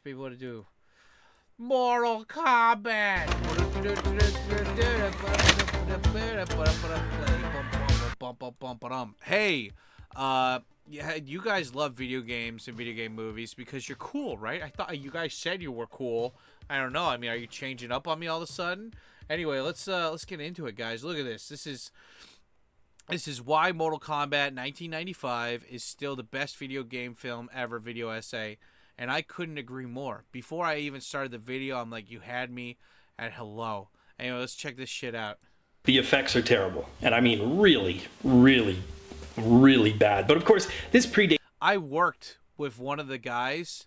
be able to do Mortal Kombat. Hey, yeah, you guys love video games and video game movies because you're cool, right? I thought you guys said you were cool. I don't know. I mean, are you changing up on me all of a sudden? Anyway, let's get into it, guys. Look at this. This is why Mortal Kombat 1995 is still the best video game film ever, video essay. And I couldn't agree more. Before I even started the video, I'm like, you had me at hello. Anyway, let's check this shit out. The effects are terrible. And I mean really, really, really bad. But of course, this predates... I worked with one of the guys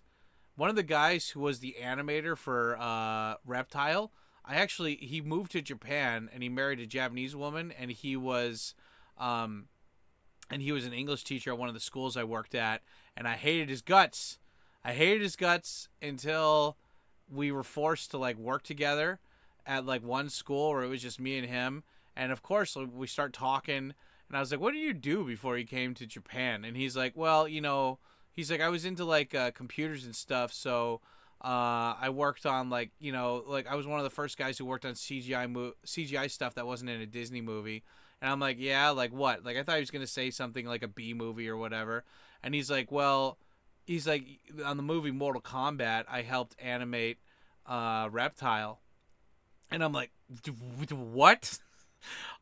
who was the animator for Reptile. He moved to Japan and he married a Japanese woman, and he was an English teacher at one of the schools I worked at, and I hated his guts. I hated his guts until we were forced to like work together at like one school where it was just me and him. And of course we start talking, and I was like, what did you do before you came to Japan? And he's like, well, you know, he's like, I was into like computers and stuff. So I worked on like, you know, like I was one of the first guys who worked on CGI stuff that wasn't in a Disney movie. And I'm like, yeah, like what? Like I thought he was going to say something like a B movie or whatever. And he's like, well, he's like, on the movie Mortal Kombat, I helped animate Reptile. And I'm like, what?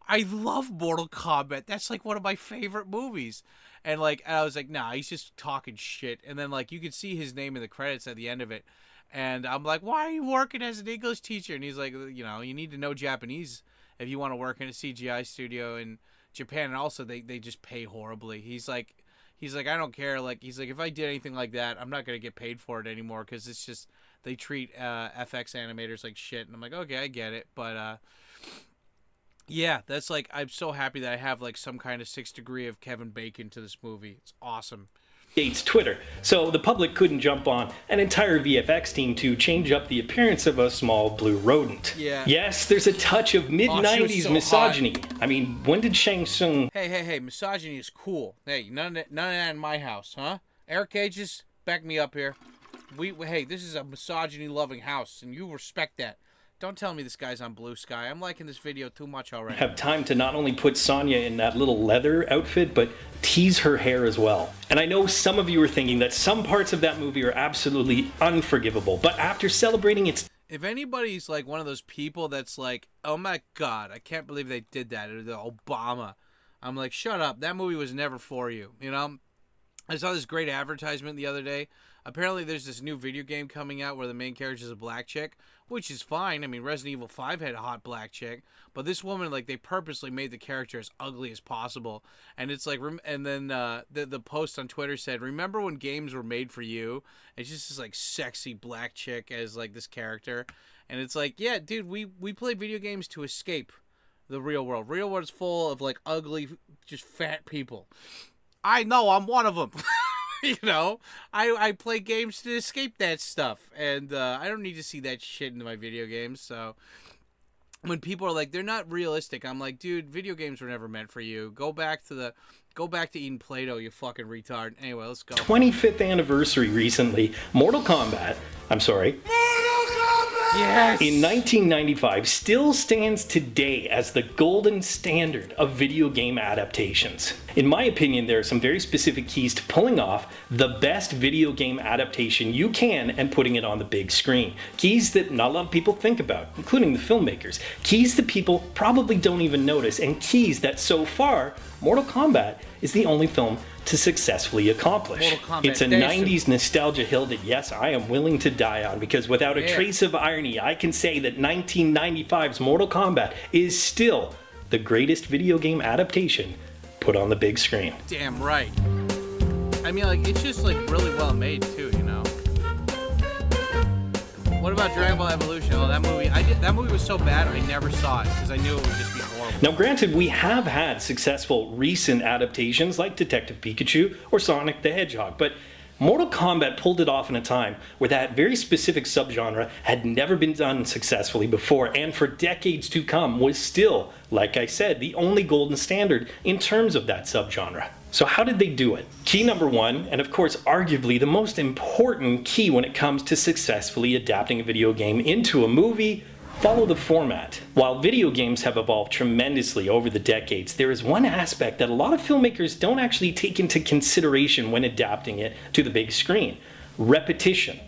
I love Mortal Kombat. That's like one of my favorite movies. And like, I was like, nah, he's just talking shit. And then like, you could see his name in the credits at the end of it. And I'm like, why are you working as an English teacher? And he's like, you know, you need to know Japanese if you want to work in a CGI studio in Japan. And also they just pay horribly. He's like, I don't care. Like, he's like, if I did anything like that, I'm not going to get paid for it anymore. Cause it's just, they treat FX animators like shit. And I'm like, okay, I get it. But, yeah, that's like, I'm so happy that I have like some kind of 6th degree of Kevin Bacon to this movie. It's awesome. It's Twitter, so the public couldn't jump on an entire VFX team to change up the appearance of a small blue rodent. Yeah. Yes, there's a touch of mid-90s so misogyny. hot. I mean, when did Shang Tsung... Hey, misogyny is cool. Hey, none of that in my house, huh? Air cages, back me up here. Hey, this is a misogyny-loving house, and you respect that. Don't tell me this guy's on Blue Sky. I'm liking this video too much already. Have time to not only put Sonya in that little leather outfit, but tease her hair as well. And I know some of you are thinking that some parts of that movie are absolutely unforgivable, but after celebrating its... If anybody's like one of those people that's like, oh my God, I can't believe they did that, or the Obama, I'm like, shut up. That movie was never for you, you know? I saw this great advertisement the other day. Apparently there's this new video game coming out where the main character is a black chick, which is fine. I mean, Resident Evil 5 had a hot black chick, but this woman, like, they purposely made the character as ugly as possible. And it's like, and then the post on Twitter said, remember when games were made for you? It's just this like sexy black chick as like this character. And it's like, yeah, dude, we play video games to escape the real world. Real world's full of like ugly, just fat people. I know, I'm one of them. You know, I play games to escape that stuff, and I don't need to see that shit in my video games. So when people are like, they're not realistic, I'm like, dude, video games were never meant for you. Go back to eating Play-Doh, you fucking retard. Anyway, let's go. 25th anniversary recently, Mortal Kombat, Yes! in 1995 still stands today as the golden standard of video game adaptations. In my opinion, there are some very specific keys to pulling off the best video game adaptation you can and putting it on the big screen. Keys that not a lot of people think about, including the filmmakers. Keys that people probably don't even notice, and keys that so far, Mortal Kombat is the only film to successfully accomplish. It's a 90s nostalgia hill that, yes, I am willing to die on, because without a trace of irony, I can say that 1995's Mortal Kombat is still the greatest video game adaptation put on the big screen. Damn right. I mean, like, it's just like really well made too, you know. What about Dragon Ball Evolution? Oh, that movie was so bad I never saw it because I knew it would just be horrible. Now granted, we have had successful recent adaptations like Detective Pikachu or Sonic the Hedgehog, but Mortal Kombat pulled it off in a time where that very specific subgenre had never been done successfully before, and for decades to come was still, like I said, the only golden standard in terms of that subgenre. So how did they do it? Key number one, and of course arguably the most important key when it comes to successfully adapting a video game into a movie, follow the format. While video games have evolved tremendously over the decades, there is one aspect that a lot of filmmakers don't actually take into consideration when adapting it to the big screen: repetition.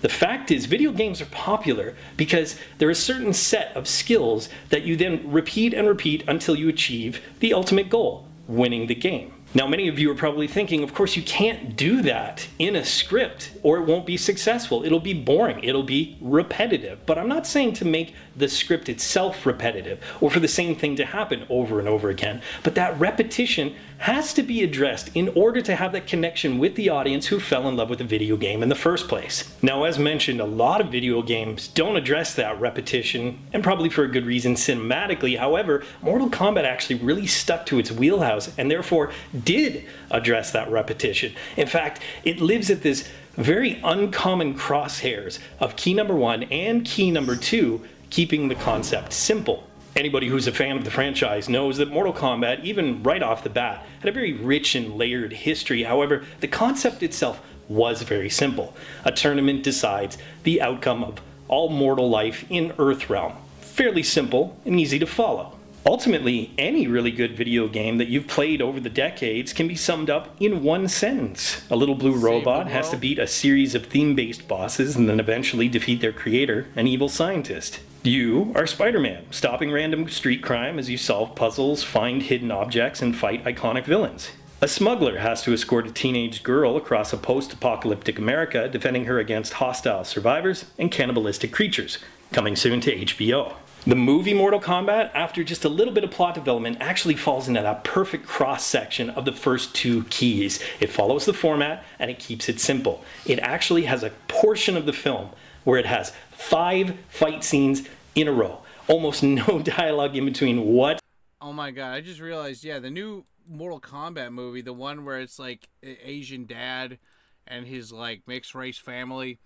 The fact is, video games are popular because there are a certain set of skills that you then repeat and repeat until you achieve the ultimate goal, winning the game. Now, many of you are probably thinking, of course, you can't do that in a script or it won't be successful. It'll be boring. It'll be repetitive. But I'm not saying to make the script itself repetitive or for the same thing to happen over and over again. But that repetition has to be addressed in order to have that connection with the audience who fell in love with the video game in the first place. Now, as mentioned, a lot of video games don't address that repetition, and probably for a good reason cinematically. However, Mortal Kombat actually really stuck to its wheelhouse and therefore did address that repetition. In fact, it lives at this very uncommon crosshairs of key number one and key number two, keeping the concept simple. Anybody who's a fan of the franchise knows that Mortal Kombat, even right off the bat, had a very rich and layered history. However, the concept itself was very simple. A tournament decides the outcome of all mortal life in Earthrealm. Fairly simple and easy to follow. Ultimately, any really good video game that you've played over the decades can be summed up in one sentence. A little blue robot has to beat a series of theme-based bosses and then eventually defeat their creator, an evil scientist. You are Spider-Man, stopping random street crime as you solve puzzles, find hidden objects, and fight iconic villains. A smuggler has to escort a teenage girl across a post-apocalyptic America, defending her against hostile survivors and cannibalistic creatures. Coming soon to HBO. The movie Mortal Kombat, after just a little bit of plot development, actually falls into that perfect cross-section of the first two keys. It follows the format and it keeps it simple. It actually has a portion of the film where it has 5 fight scenes in a row. Almost no dialogue in between. What? Oh my god, I just realized, yeah, the new Mortal Kombat movie, the one where it's like an Asian dad and his like mixed race family,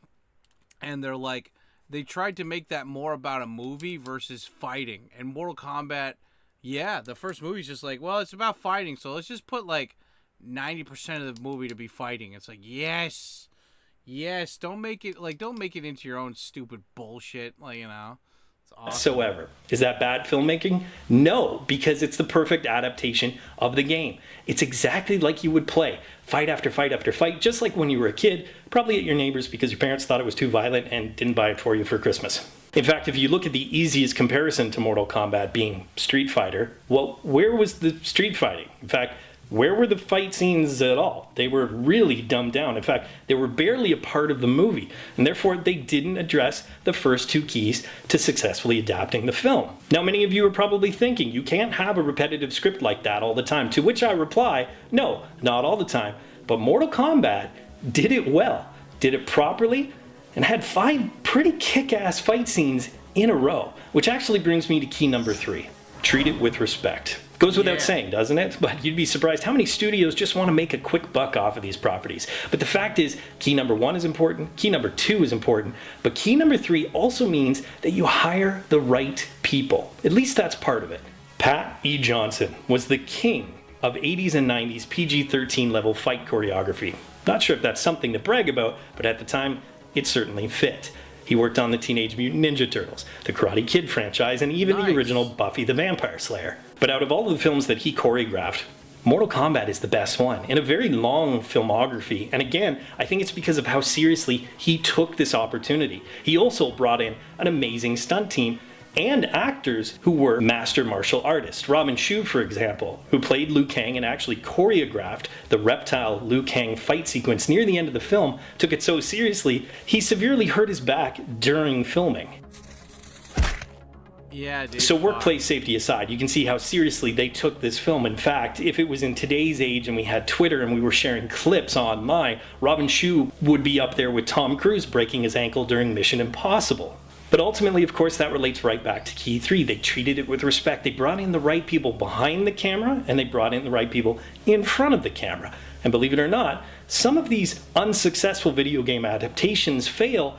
and they're like, they tried to make that more about a movie versus fighting. And Mortal Kombat, yeah, the first movie's just like, well, it's about fighting, so let's just put like 90% of the movie to be fighting. It's like, yes, don't make it into your own stupid bullshit, like, you know. It's awesome. Whatsoever. Is that bad filmmaking? No, because it's the perfect adaptation of the game. It's exactly like you would play, fight after fight after fight, just like when you were a kid, probably at your neighbor's because your parents thought it was too violent and didn't buy it for you for Christmas. In fact, if you look at the easiest comparison to Mortal Kombat being Street Fighter, well, where was the street fighting? In fact, where were the fight scenes at all? They were really dumbed down. In fact, they were barely a part of the movie, and therefore they didn't address the first two keys to successfully adapting the film. Now, many of you are probably thinking, you can't have a repetitive script like that all the time, to which I reply, no, not all the time, but Mortal Kombat did it well, did it properly, and had 5 pretty kick-ass fight scenes in a row, which actually brings me to key number 3. Treat it with respect. Goes without saying, doesn't it? But you'd be surprised how many studios just want to make a quick buck off of these properties. But the fact is, key number 1 is important, key number 2 is important, but key number 3 also means that you hire the right people. At least that's part of it. Pat E. Johnson was the king of 80s and 90s PG-13 level fight choreography. Not sure if that's something to brag about, but at the time, it certainly fit. He worked on the Teenage Mutant Ninja Turtles, the Karate Kid franchise, and even the original Buffy the Vampire Slayer. But out of all of the films that he choreographed, Mortal Kombat is the best one, in a very long filmography. And again, I think it's because of how seriously he took this opportunity. He also brought in an amazing stunt team and actors who were master martial artists. Robin Shou, for example, who played Liu Kang and actually choreographed the reptile Liu Kang fight sequence near the end of the film, took it so seriously, he severely hurt his back during filming. Yeah, dude. So workplace safety aside, you can see how seriously they took this film. In fact, if it was in today's age and we had Twitter and we were sharing clips online, Robin Shou would be up there with Tom Cruise breaking his ankle during Mission Impossible. But ultimately, of course, that relates right back to key 3. They treated it with respect. They brought in the right people behind the camera, and they brought in the right people in front of the camera. And believe it or not, some of these unsuccessful video game adaptations fail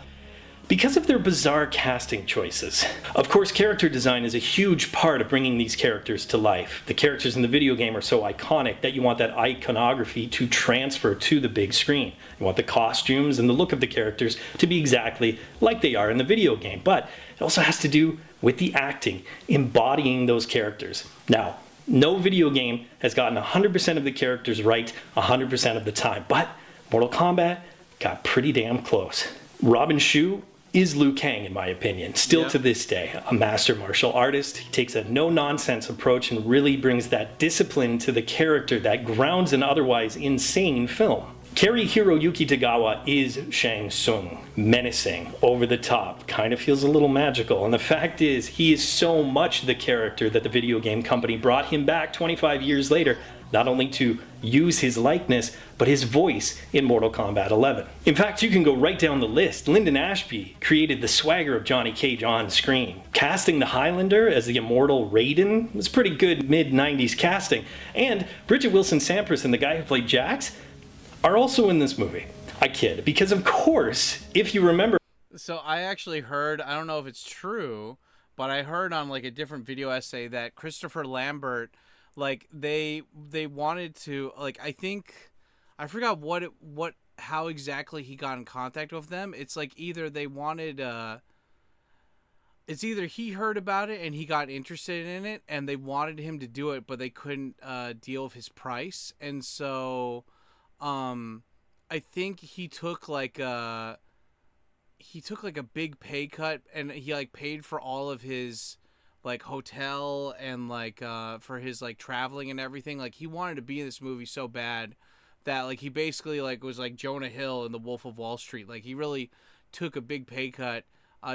because of their bizarre casting choices. Of course, character design is a huge part of bringing these characters to life. The characters in the video game are so iconic that you want that iconography to transfer to the big screen. You want the costumes and the look of the characters to be exactly like they are in the video game, but it also has to do with the acting, embodying those characters. Now, no video game has gotten 100% of the characters right 100% of the time, but Mortal Kombat got pretty damn close. Robin Shou is Liu Kang, in my opinion, still to this day. A master martial artist. He takes a no-nonsense approach and really brings that discipline to the character that grounds an otherwise insane film. Cary Hiroyuki Tagawa is Shang Tsung. Menacing, over the top, kind of feels a little magical. And the fact is, he is so much the character that the video game company brought him back 25 years later, not only to use his likeness, but his voice in Mortal Kombat 11. In fact, you can go right down the list. Lyndon Ashby created the swagger of Johnny Cage on screen. Casting the Highlander as the immortal Raiden was pretty good mid-90s casting. And Bridget Wilson-Sampras and the guy who played Jax are also in this movie. I kid, because of course, if you remember... So I actually heard, I don't know if it's true, but I heard on like a different video essay that Christopher Lambert, like they wanted to, like, I forgot how exactly he got in contact with them. It's like either they wanted, it's either he heard about it and he got interested in it and they wanted him to do it, but they couldn't deal with his price. And so... I think he took like a big pay cut and he like paid for all of his like hotel and like for his like traveling and everything. Like he wanted to be in this movie so bad that like he basically like was like Jonah Hill in The Wolf of Wall Street. Like he really took a big pay cut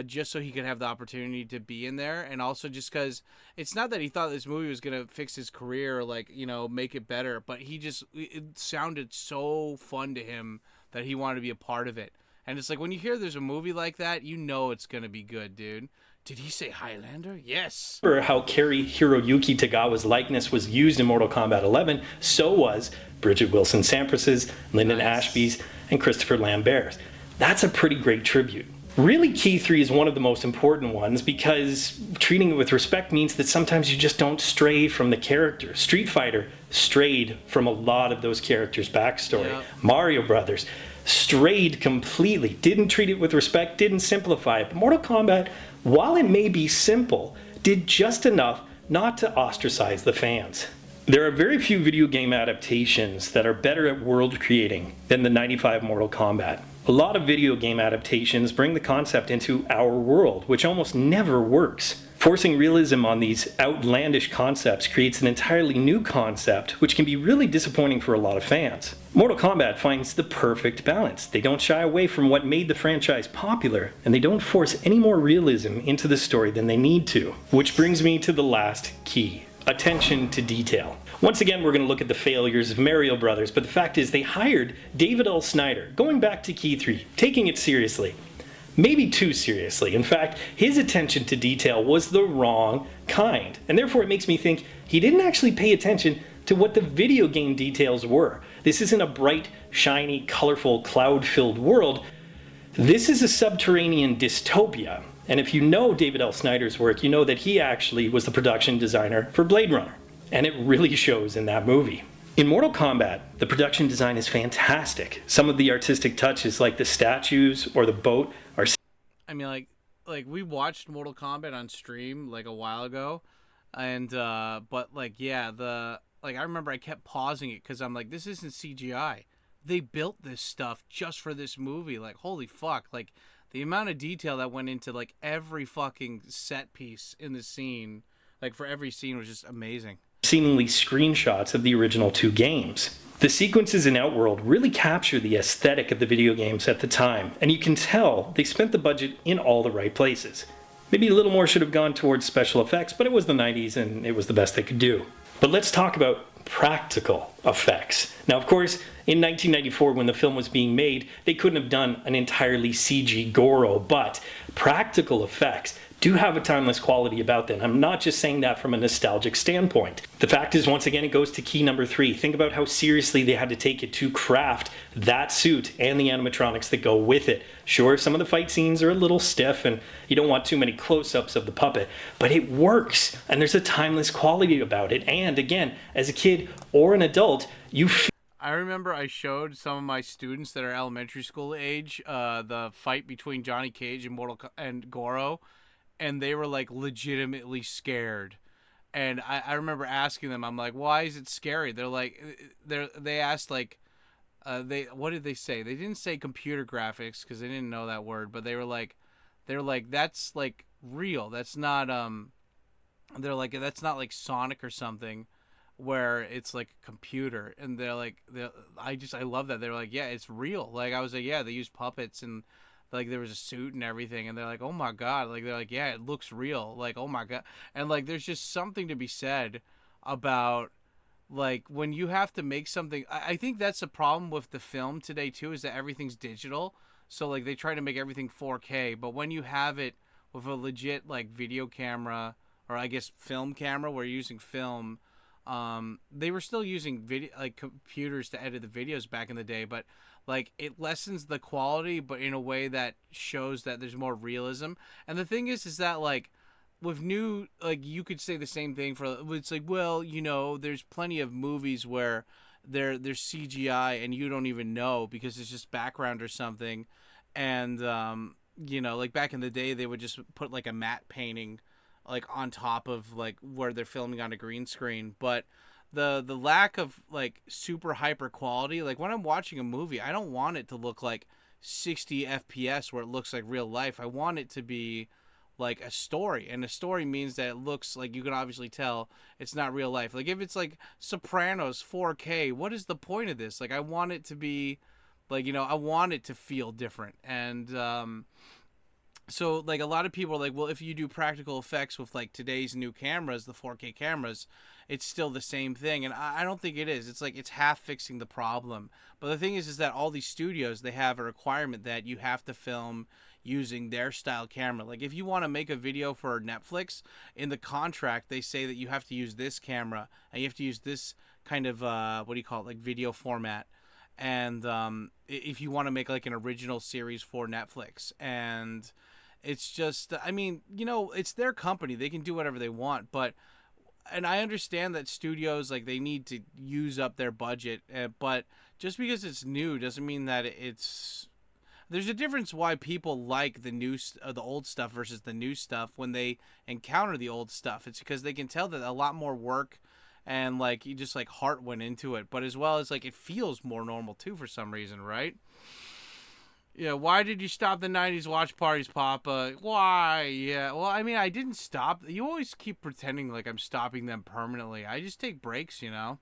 just so he could have the opportunity to be in there, and also just because it's not that he thought this movie was gonna fix his career or like, you know, make it better, but it sounded so fun to him that he wanted to be a part of it. And it's like when you hear there's a movie like that, you know it's gonna be good, dude. Did he say Highlander? Yes. Remember how Cary Hiroyuki Tagawa's likeness was used in Mortal Kombat 11, so was Bridget Wilson-Sampras's, Lyndon Ashby's, and Christopher Lambert's. That's a pretty great tribute. Really, Key 3 is one of the most important ones because treating it with respect means that sometimes you just don't stray from the character. Street Fighter strayed from a lot of those characters' backstory. Yep. Mario Brothers strayed completely, didn't treat it with respect, didn't simplify it. But Mortal Kombat, while it may be simple, did just enough not to ostracize the fans. There are very few video game adaptations that are better at world creating than the '95 Mortal Kombat. A lot of video game adaptations bring the concept into our world, which almost never works. Forcing realism on these outlandish concepts creates an entirely new concept, which can be really disappointing for a lot of fans. Mortal Kombat finds the perfect balance. They don't shy away from what made the franchise popular, and they don't force any more realism into the story than they need to. Which brings me to the last key: attention to detail. Once again, we're going to look at the failures of Mario Brothers, but the fact is they hired David L. Snyder, going back to Key 3, taking it seriously. Maybe too seriously. In fact, his attention to detail was the wrong kind, and therefore it makes me think he didn't actually pay attention to what the video game details were. This isn't a bright, shiny, colorful, cloud-filled world. This is a subterranean dystopia. And if you know David L. Snyder's work, you know that he actually was the production designer for Blade Runner. And it really shows in that movie. In Mortal Kombat, the production design is fantastic. Some of the artistic touches, like the statues or the boat, are... I mean, like we watched Mortal Kombat on stream like a while ago, and but like yeah, I remember I kept pausing it because I'm like, this isn't CGI. They built this stuff just for this movie. Like, holy fuck! Like the amount of detail that went into like every fucking set piece in the scene, like for every scene, was just amazing. Seemingly screenshots of the original two games. The sequences in Outworld really capture the aesthetic of the video games at the time, and you can tell they spent the budget in all the right places. Maybe a little more should have gone towards special effects, but it was the 90s and it was the best they could do. But let's talk about practical effects. Now, of course, in 1994 when the film was being made, they couldn't have done an entirely CG Goro, but practical effects do have a timeless quality about them. I'm not just saying that from a nostalgic standpoint. The fact is, once again, it goes to key number 3. Think about how seriously they had to take it to craft that suit and the animatronics that go with it. Sure, some of the fight scenes are a little stiff and you don't want too many close-ups of the puppet, but it works and there's a timeless quality about it. And again, as a kid or an adult, I remember I showed some of my students that are elementary school age the fight between Johnny Cage and Goro, and they were like legitimately scared. And I remember asking them, I'm like, why is it scary? They're like, they asked like, what did they say? They didn't say computer graphics because they didn't know that word, but they were like, that's like real. That's not they're like, that's not like Sonic or something, where it's like a computer. And they're like, I love that. They're like, yeah, it's real. Like I was like, yeah, they use puppets and like there was a suit and everything, and they're like, oh my god, like they're like, yeah, it looks real, like oh my god. And like there's just something to be said about like when you have to make something. I think that's a problem with the film today too, is that everything's digital, so like they try to make everything 4K, but when you have it with a legit like video camera, or I guess film camera, where you're using film, they were still using video like computers to edit the videos back in the day, but like it lessens the quality, but in a way that shows that there's more realism. And the thing is that like with new, like you could say the same thing for, it's like, well, you know, there's plenty of movies where there's CGI and you don't even know because it's just background or something. And you know, like back in the day they would just put like a matte painting like on top of like where they're filming on a green screen. But the lack of like super hyper quality, like when I'm watching a movie, I don't want it to look like 60 FPS where it looks like real life. I want it to be like a story, and a story means that it looks like you can obviously tell it's not real life. Like if it's like Sopranos 4K, what is the point of this? Like I want it to be like, you know, I want it to feel different. And so like a lot of people are like, well, if you do practical effects with like today's new cameras, the 4K cameras, it's still the same thing. And I don't think it is. It's like it's half fixing the problem. But the thing is that all these studios, they have a requirement that you have to film using their style camera. Like if you want to make a video for Netflix, in the contract they say that you have to use this camera and you have to use this kind of what do you call it, like video format. And if you want to make like an original series for Netflix. And it's just, I mean, you know, it's their company. They can do whatever they want. But, and I understand that studios, like, they need to use up their budget. But just because it's new doesn't mean that it's... There's a difference why people like the old stuff versus the new stuff when they encounter the old stuff. It's because they can tell that a lot more work and, like, you just, like, heart went into it. But as well as, like, it feels more normal, too, for some reason, right? Yeah, why did you stop the 90s watch parties, Papa? Why? Yeah, well, I mean, I didn't stop. You always keep pretending like I'm stopping them permanently. I just take breaks, you know?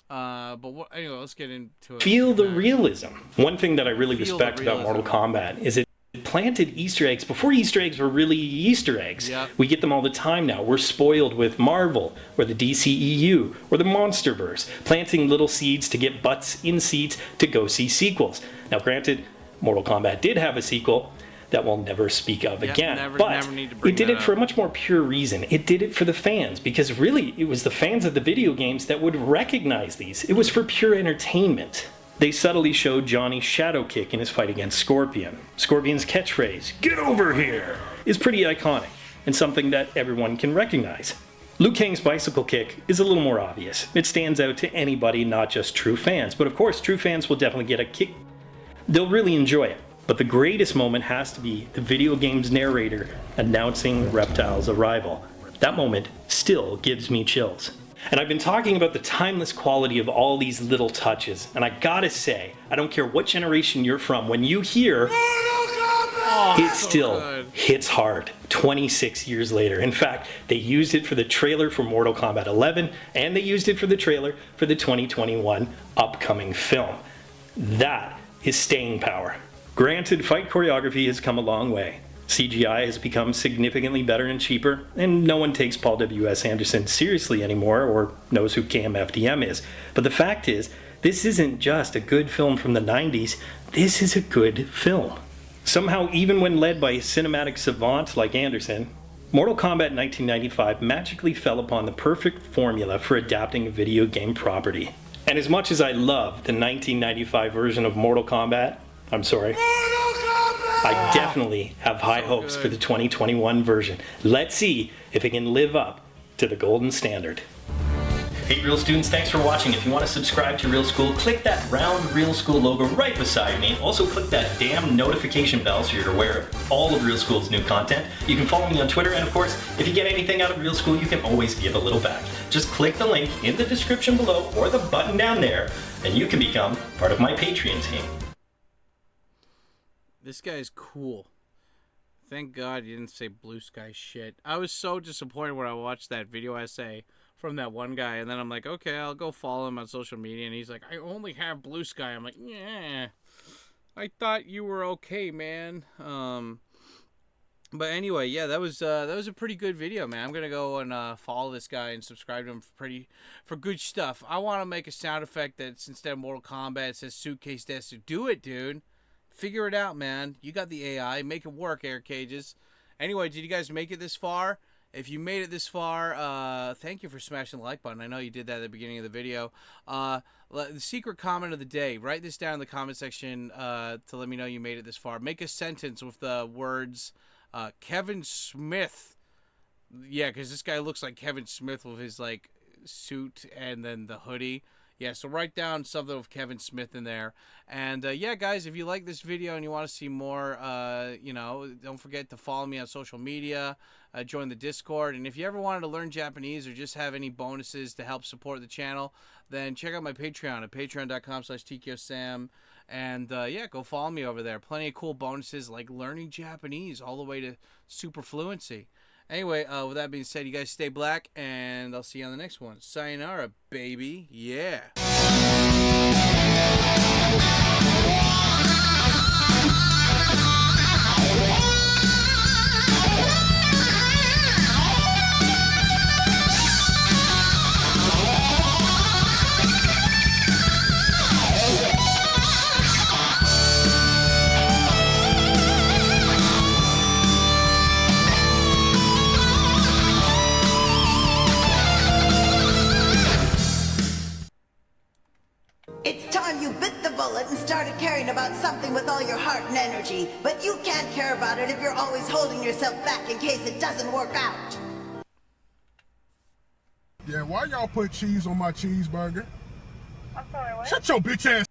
Anyway, let's get into it. Feel the realism. One thing that I really respect about Mortal Kombat is it planted Easter eggs before Easter eggs were really Easter eggs. Yep. We get them all the time now. We're spoiled with Marvel or the DCEU or the Monsterverse, planting little seeds to get butts in seats to go see sequels. Now, granted, Mortal Kombat did have a sequel that we'll never speak of again. But it did it for a much more pure reason. It did it for the fans, because really it was the fans of the video games that would recognize these. It was for pure entertainment. They subtly showed Johnny's shadow kick in his fight against Scorpion. Scorpion's catchphrase, "Get over here," is pretty iconic and something that everyone can recognize. Liu Kang's bicycle kick is a little more obvious. It stands out to anybody, not just true fans. But of course, true fans will definitely get a kick. They'll really enjoy it. But the greatest moment has to be the video game's narrator announcing Reptile's arrival. That moment still gives me chills. And I've been talking about the timeless quality of all these little touches, and I gotta say, I don't care what generation you're from, when you hear it still hits hard 26 years later. In fact, they used it for the trailer for Mortal Kombat 11, and they used it for the trailer for the 2021 upcoming film. That is staying power. Granted, fight choreography has come a long way. CGI has become significantly better and cheaper, and no one takes Paul W.S. Anderson seriously anymore or knows who Cam FDM is. But the fact is, this isn't just a good film from the 90s, this is a good film. Somehow, even when led by a cinematic savant like Anderson, Mortal Kombat 1995 magically fell upon the perfect formula for adapting a video game property. And as much as I love the 1995 version of Mortal Kombat, I definitely have high hopes for the 2021 version. Let's see if it can live up to the golden standard. Hey Real students, thanks for watching. If you want to subscribe to Real School, click that round Real School logo right beside me. Also click that damn notification bell so you're aware of all of Real School's new content. You can follow me on Twitter, and of course, if you get anything out of Real School, you can always give a little back. Just click the link in the description below or the button down there, and you can become part of my Patreon team. This guy's cool. Thank God you didn't say blue sky shit. I was so disappointed when I watched that video essay from that one guy, and then I'm like, okay, I'll go follow him on social media, and he's like, I only have blue sky. I'm like, yeah, I thought you were okay, man. But anyway, yeah, that was a pretty good video, man. I'm gonna go and follow this guy and subscribe to him for good stuff. I want to make a sound effect that's instead of Mortal Kombat, it says Suitcase Desu. Do it, dude. Figure it out, man. You got the AI. Make it work, Air Cages. Anyway, did you guys make it this far? If you made it this far, thank you for smashing the like button. I know you did that at the beginning of the video. The secret comment of the day. Write this down in the comment section to let me know you made it this far. Make a sentence with the words Kevin Smith. Yeah, because this guy looks like Kevin Smith with his like suit and then the hoodie. Yeah, so write down something with Kevin Smith in there. And, yeah, guys, if you like this video and you want to see more, you know, don't forget to follow me on social media, join the Discord. And if you ever wanted to learn Japanese or just have any bonuses to help support the channel, then check out my Patreon at patreon.com/TkyoSam. And, yeah, go follow me over there. Plenty of cool bonuses like learning Japanese all the way to super fluency. Anyway, with that being said, you guys stay black, and I'll see you on the next one. Sayonara, baby. Yeah. You bit the bullet and started caring about something with all your heart and energy, but you can't care about it if you're always holding yourself back in case it doesn't work out. Yeah, why y'all put cheese on my cheeseburger? I'm sorry, what? Shut your bitch ass